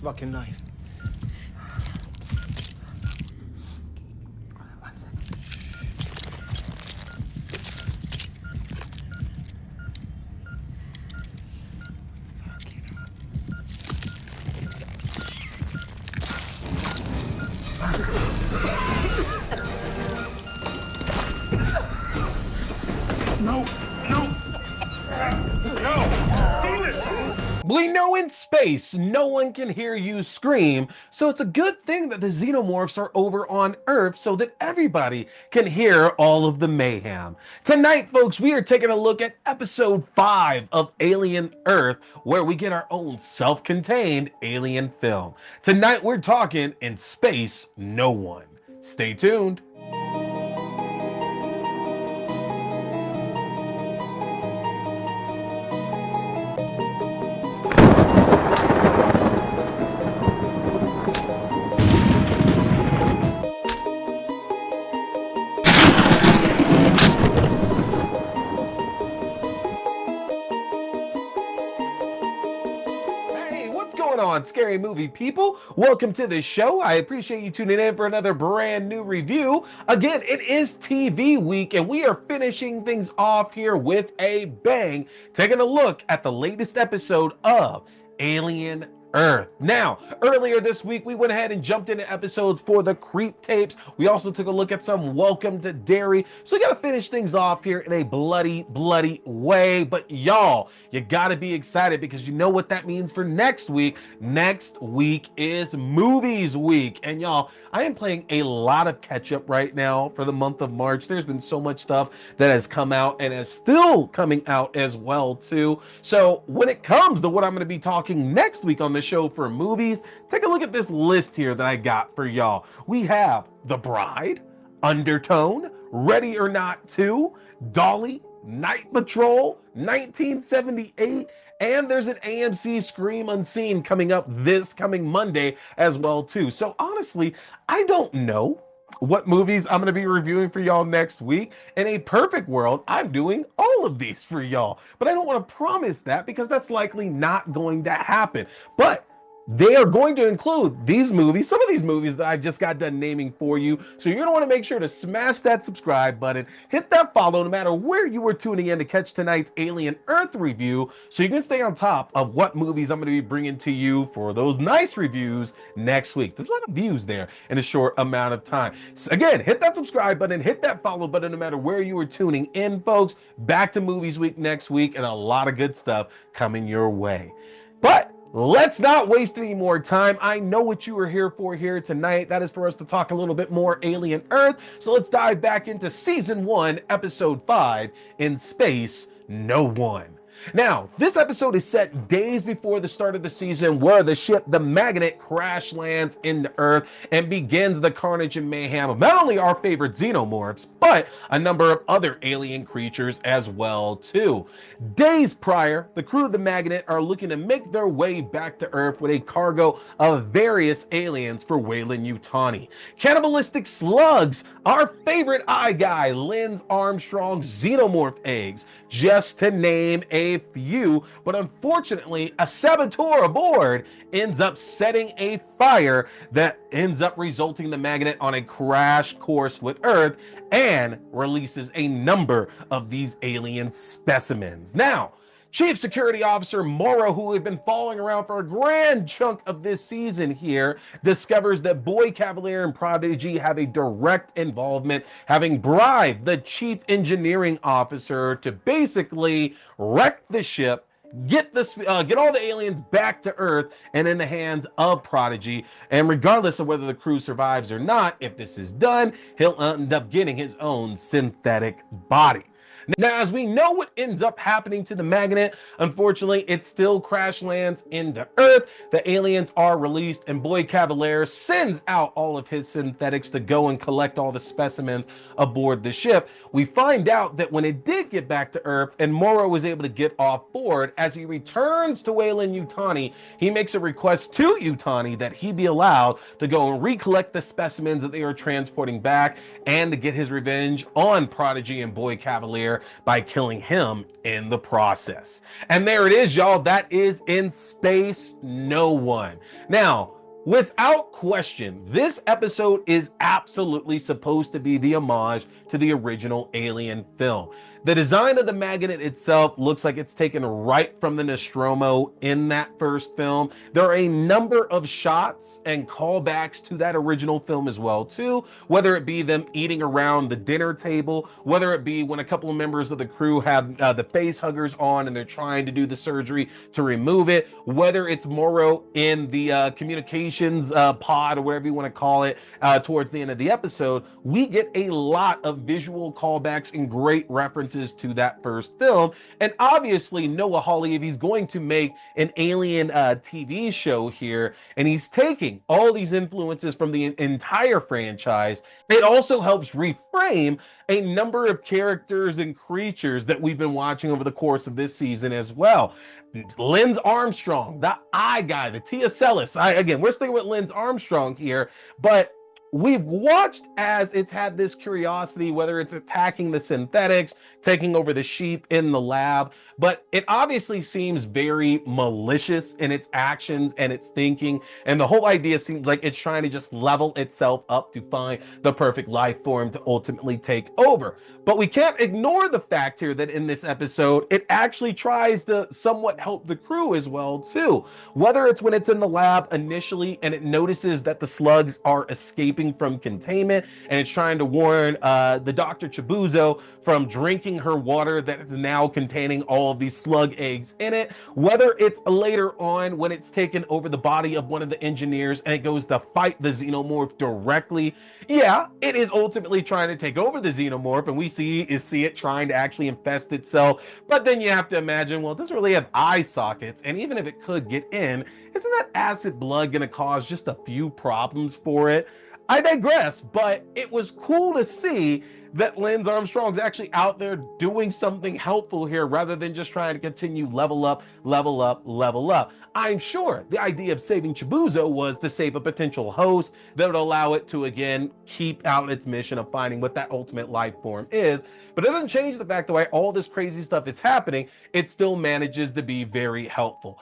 fucking knife. We know in space, no one can hear you scream, so it's a good thing that the xenomorphs are over on Earth so that everybody can hear all of the mayhem. Tonight, folks, we are taking a look at episode 5 of Alien Earth, where we get our own self-contained alien film. Tonight, we're talking In Space, No One. Stay tuned. On scary movie people, welcome to the show. I appreciate you tuning in for another brand new review. Again, it is TV week and we are finishing things off here with a bang, taking a look at the latest episode of Alien Earth. Now, earlier this week, we went ahead and jumped into episodes for the Creep tapes. We also took a look at some Welcome to Derry. So we got to finish things off here in a bloody way. But y'all, you got to be excited because you know what that means for next week. Next week is Movies Week. And y'all, I am playing a lot of catch up right now for the month of March. There's been so much stuff that has come out and is still coming out as well, too. So when it comes to what I'm going to be talking next week on the show for movies, take a look at this list here that I got for y'all. We have The Bride, Undertone, Ready or Not 2, Dolly, Night Patrol, 1978, and there's an AMC Scream Unseen coming up this coming Monday as well too. So honestly, I don't know what movies I'm going to be reviewing for y'all next week. In a perfect world, I'm doing all of these for y'all, but I don't want to promise that because that's likely not going to happen. But they are going to include these movies, some of these movies that I just got done naming for you. So you're going to want to make sure to smash that subscribe button, hit that follow no matter where you were tuning in to catch tonight's Alien Earth review so you can stay on top of what movies I'm going to be bringing to you for those nice reviews next week. There's a lot of views there in a short amount of time. So again, hit that subscribe button, hit that follow button no matter where you were tuning in, folks. Back to Movies Week next week and a lot of good stuff coming your way. But let's not waste any more time. I know what you are here for here tonight. That is for us to talk a little bit more Alien Earth. So let's dive back into Season 1, Episode 5, In Space, No One. Now, this episode is set days before the start of the season where the ship, the Maginot, crash lands into Earth and begins the carnage and mayhem of not only our favorite xenomorphs, but a number of other alien creatures as well, too. Days prior, the crew of the Maginot are looking to make their way back to Earth with a cargo of various aliens for Weyland-Yutani. Cannibalistic slugs, our favorite eye guy, Lance Armstrong's xenomorph eggs, just to name a few, but unfortunately a saboteur aboard ends up setting a fire that ends up resulting the Maginot on a crash course with Earth and releases a number of these alien specimens. Now, Chief Security Officer Morrow, who we've been following around for a grand chunk of this season here, discovers that Boy Kavalier and Prodigy have a direct involvement, having bribed the Chief Engineering Officer to basically wreck the ship, get all the aliens back to Earth and in the hands of Prodigy. And regardless of whether the crew survives or not, if this is done, he'll end up getting his own synthetic body. Now, as we know what ends up happening to the Maginot, unfortunately, it still crash lands into Earth. The aliens are released, and Boy Kavalier sends out all of his synthetics to go and collect all the specimens aboard the ship. We find out that when it did get back to Earth, and Morrow was able to get off board, as he returns to Weyland-Yutani, he makes a request to Yutani that he be allowed to go and recollect the specimens that they are transporting back and to get his revenge on Prodigy and Boy Kavalier there by killing him in the process. And there it is, y'all. That is In Space No One. Now, without question, this episode is absolutely supposed to be the homage to the original Alien film. The design of the magnet itself looks like it's taken right from the Nostromo in that first film. There are a number of shots and callbacks to that original film as well, too, whether it be them eating around the dinner table, whether it be when a couple of members of the crew have the face huggers on and they're trying to do the surgery to remove it, whether it's Morrow in the communications pod or whatever you want to call it towards the end of the episode. We get a lot of visual callbacks and great references to that first film. And obviously Noah Hawley, if he's going to make an Alien TV show here and he's taking all these influences from the entire franchise, it also helps reframe a number of characters and creatures that we've been watching over the course of this season as well. Lance Armstrong, the eye guy, the Tia Celis. Again, we're sticking with Lance Armstrong here, but we've watched as it's had this curiosity, whether it's attacking the synthetics, taking over the sheep in the lab, but it obviously seems very malicious in its actions and its thinking. And the whole idea seems like it's trying to just level itself up to find the perfect life form to ultimately take over. But we can't ignore the fact here that in this episode, it actually tries to somewhat help the crew as well, too. Whether it's when it's in the lab initially and it notices that the slugs are escaping from containment and it's trying to warn the Dr. Chibuzzo from drinking her water that is now containing all of these slug eggs in it, whether it's later on when it's taken over the body of one of the engineers and it goes to fight the xenomorph directly. Yeah, it is ultimately trying to take over the xenomorph, and we see it trying to actually infest itself. But then you have to imagine, well, it doesn't really have eye sockets, and even if it could get in, isn't that acid blood going to cause just a few problems for it? I digress, but it was cool to see that Lance Armstrong's actually out there doing something helpful here rather than just trying to continue level up, level up, level up. I'm sure the idea of saving Chibuzzo was to save a potential host that would allow it to, again, keep out its mission of finding what that ultimate life form is. But it doesn't change the fact that why all this crazy stuff is happening, it still manages to be very helpful.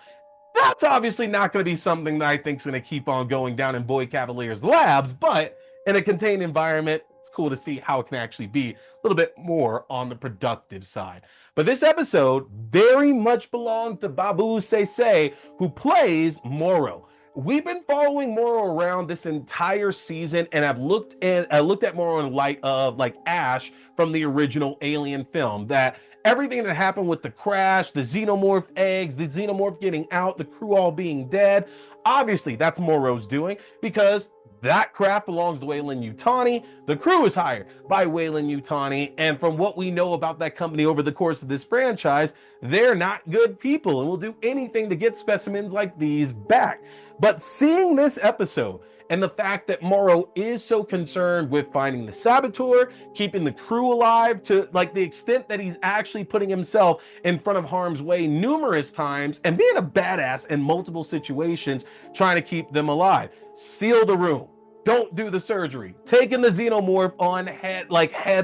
That's obviously not going to be something that I think is going to keep on going down in Boy Cavalier's labs, but in a contained environment, it's cool to see how it can actually be a little bit more on the productive side. But this episode very much belongs to Babu Sese, who plays Morrow. We've been following Morrow around this entire season, and I've looked at Morrow in light of like Ash from the original Alien film. That everything that happened with the crash, the xenomorph eggs, the xenomorph getting out, the crew all being dead, obviously that's Morrow's doing because that craft belongs to Weyland-Yutani. The crew is hired by Weyland-Yutani, and from what we know about that company over the course of this franchise, they're not good people and will do anything to get specimens like these back. But seeing this episode and the fact that Morrow is so concerned with finding the saboteur, keeping the crew alive to like the extent that he's actually putting himself in front of harm's way numerous times and being a badass in multiple situations, trying to keep them alive. Seal the room. Don't do the surgery. Taking the xenomorph on head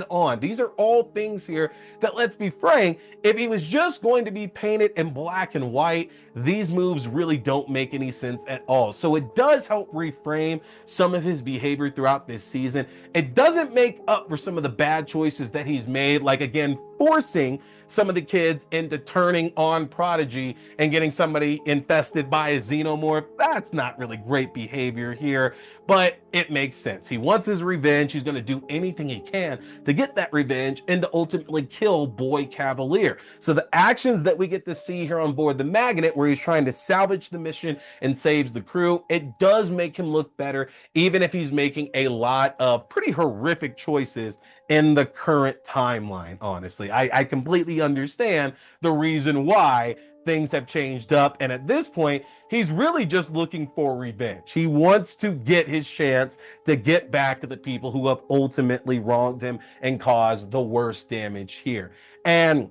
on. These are all things here that, let's be frank, if he was just going to be painted in black and white, these moves really don't make any sense at all. So it does help reframe some of his behavior throughout this season. It doesn't make up for some of the bad choices that he's made, like again, forcing some of the kids into turning on Prodigy and getting somebody infested by a xenomorph. That's not really great behavior here, but it makes sense. He wants his revenge. He's going to do anything he can to get that revenge and to ultimately kill Boy Kavalier. So the actions that we get to see here on board the Maginot, where he's trying to salvage the mission and saves the crew, it does make him look better, even if he's making a lot of pretty horrific choices in the current timeline, honestly. I completely understand the reason why things have changed up, and at this point, he's really just looking for revenge. He wants to get his chance to get back to the people who have ultimately wronged him and caused the worst damage here. And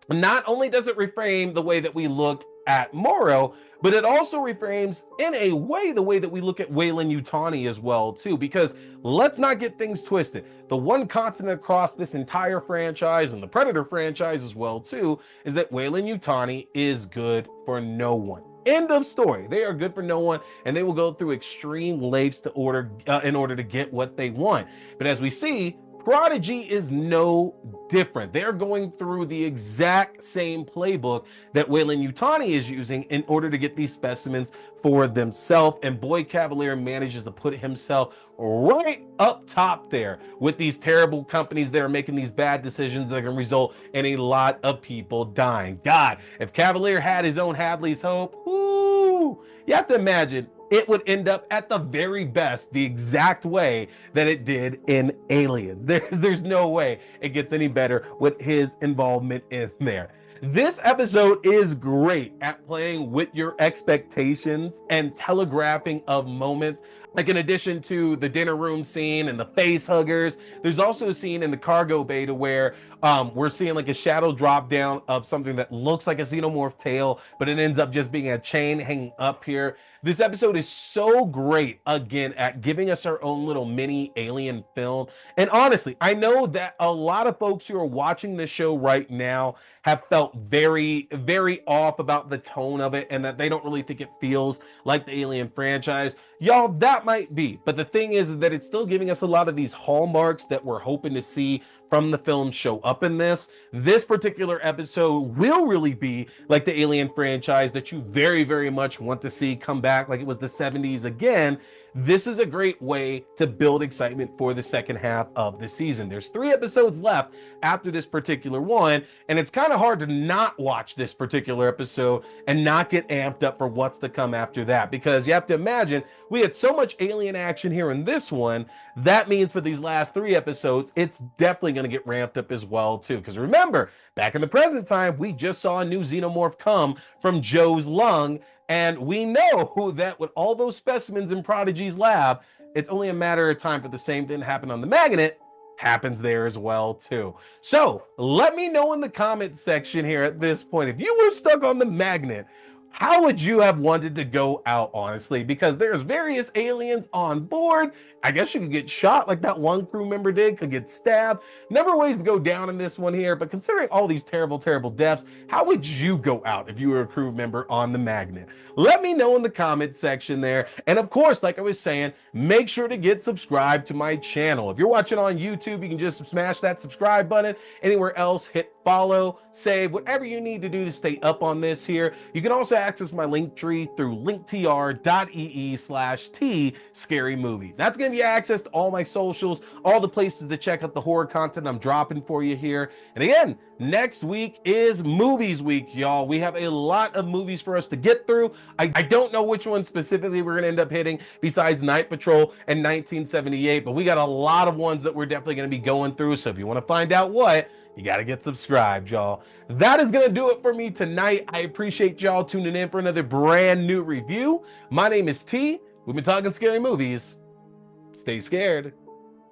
not only does it reframe the way that we look at Morrow, but it also reframes in a way the way that we look at Weyland-Yutani as well too, because let's not get things twisted. The one constant across this entire franchise and the Predator franchise as well too is that Weyland-Yutani is good for no one. End of story. They are good for no one, and they will go through extreme lengths in order to get what they want. But as we see, Prodigy is no different. They're going through the exact same playbook that Weyland-Yutani is using in order to get these specimens for themselves. And Boy Kavalier manages to put himself right up top there with these terrible companies that are making these bad decisions that can result in a lot of people dying. God, if Kavalier had his own Hadley's Hope, whoo, you have to imagine it would end up at the very best the exact way that it did in Aliens. There's no way it gets any better with his involvement in there. This episode is great at playing with your expectations and telegraphing of moments. Like, in addition to the dinner room scene and the face huggers, there's also a scene in the cargo bay to where we're seeing like a shadow drop down of something that looks like a xenomorph tail, but it ends up just being a chain hanging up here. This episode is so great, again, at giving us our own little mini alien film. And honestly, I know that a lot of folks who are watching this show right now have felt very, very off about the tone of it and that they don't really think it feels like the Alien franchise. Y'all, that might be, but the thing is that it's still giving us a lot of these hallmarks that we're hoping to see from the film show up in this. This particular episode will really be like the Alien franchise that you very, very much want to see come back like it was the 70s again. This is a great way to build excitement for the second half of the season. There's 3 episodes left after this particular one, and it's kind of hard to not watch this particular episode and not get amped up for what's to come after that, because you have to imagine we had so much alien action here in this one. That means for these last 3 episodes, it's definitely going to get ramped up as well too, because remember, back in the present time, we just saw a new xenomorph come from Joe's lung. And we know that with all those specimens in Prodigy's lab, it's only a matter of time for the same thing to happen on the Maginot happens there as well too. So let me know in the comments section here at this point, if you were stuck on the Maginot, how would you have wanted to go out, honestly? Because there's various aliens on board. I guess you could get shot like that one crew member did, could get stabbed. Number of ways to go down in this one here, but considering all these terrible, terrible deaths, how would you go out if you were a crew member on the Maginot? Let me know in the comment section there. And of course, like I was saying, make sure to get subscribed to my channel. If you're watching on YouTube, you can just smash that subscribe button. Anywhere else, hit follow, save, whatever you need to do to stay up on this here. You can also access my link tree through linktr.ee/T scary movie. That's going to be access to all my socials, all the places to check out the horror content I'm dropping for you here. And again, next week is movies week, y'all. We have a lot of movies for us to get through. I don't know which one specifically we're going to end up hitting besides Night Patrol and 1978, but we got a lot of ones that we're definitely going to be going through. So if you want to find out what, you got to get subscribed, y'all. That is going to do it for me tonight. I appreciate y'all tuning in for another brand new review. My name is T. We've been talking scary movies. Stay scared.